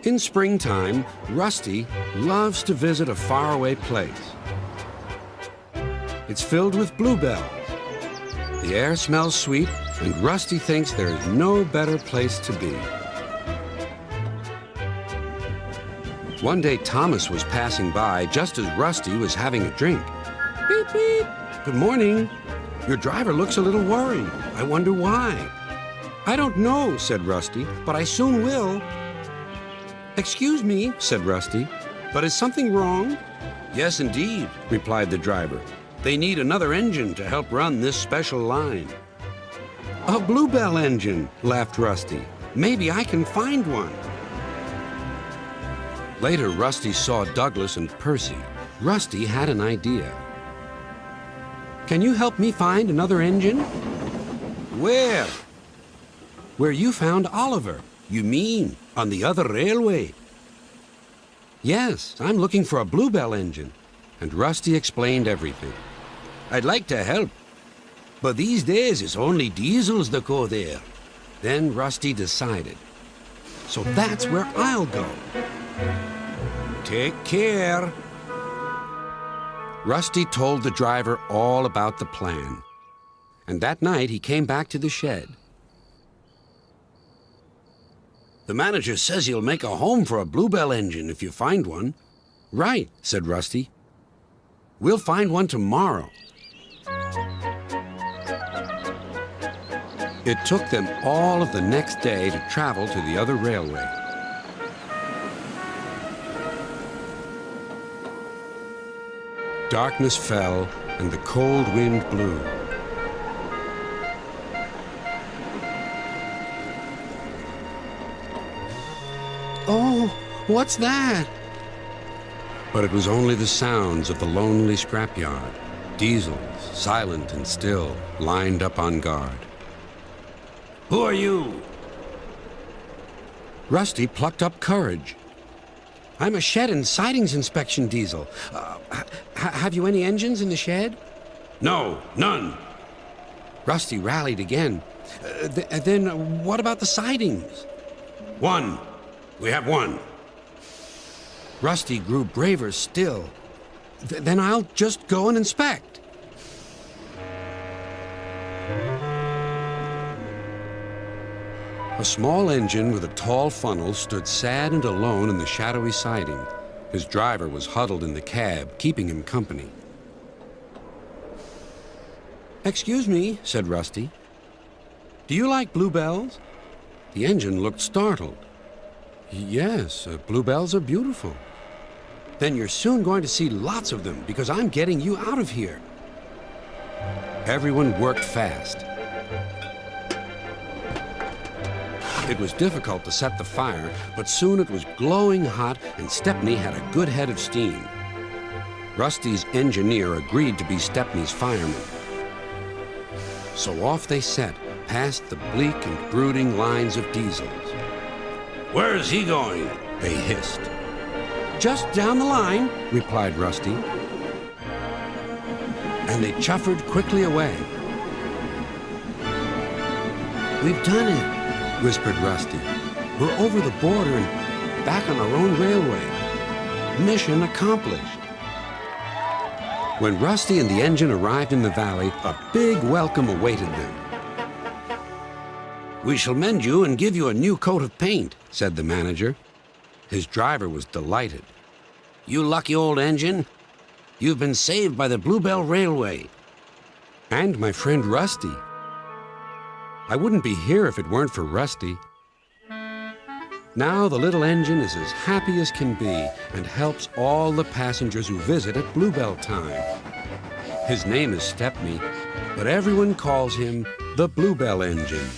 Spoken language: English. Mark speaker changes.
Speaker 1: In springtime, Rusty loves to visit a faraway place. It's filled with bluebells. The air smells sweet, and Rusty thinks there is no better place to be. One day, Thomas was passing by just as Rusty was having a drink. Beep, beep. Good morning. Your driver looks a little worried. I wonder why. I don't know, said Rusty, but I soon will. Excuse me, said Rusty, but is something wrong? Yes, indeed, replied the driver. They need another engine to help run this special line. A bluebell engine, laughed Rusty. Maybe I can find one. Later, Rusty saw Douglas and Percy. Rusty had an idea. Can you help me find another engine? Where? Where you found Oliver. You mean on the other railway? Yes, I'm looking for a bluebell engine. And Rusty explained everything. I'd like to help, but these days it's only diesels that go there. Then Rusty decided. So that's where I'll go. Take care. Rusty told the driver all about the plan. And that night he came back to the shed. The manager says he'll make a home for a bluebell engine if you find one. Right, said Rusty. We'll find one tomorrow. It took them all of the next day to travel to the other railway. Darkness fell and the cold wind blew. Oh, what's that? But it was only the sounds of the lonely scrapyard. Diesels, silent and still, lined up on guard. Who are you? Rusty plucked up courage. I'm a shed and sidings inspection diesel. Have you any engines in the shed? No, none. Rusty rallied again. Then what about the sidings? One. We have one. Rusty grew braver still. Then I'll just go and inspect. A small engine with a tall funnel stood sad and alone in the shadowy siding. His driver was huddled in the cab, keeping him company. Excuse me, said Rusty. Do you like bluebells? The engine looked startled. Yes, bluebells are beautiful. Then you're soon going to see lots of them because I'm getting you out of here. Everyone worked fast. It was difficult to set the fire, but soon it was glowing hot and Stepney had a good head of steam. Rusty's engineer agreed to be Stepney's fireman. So off they set, past the bleak and brooding lines of diesels. Where is he going? They hissed. Just down the line, replied Rusty. And they chuffered quickly away. We've done it, whispered Rusty. We're over the border and back on our own railway. Mission accomplished. When Rusty and the engine arrived in the valley, a big welcome awaited them. We shall mend you and give you a new coat of paint, said the manager. His driver was delighted. You lucky old engine. You've been saved by the Bluebell Railway. And my friend Rusty. I wouldn't be here if it weren't for Rusty. Now the little engine is as happy as can be and helps all the passengers who visit at Bluebell time. His name is Stepney, but everyone calls him the Bluebell Engine.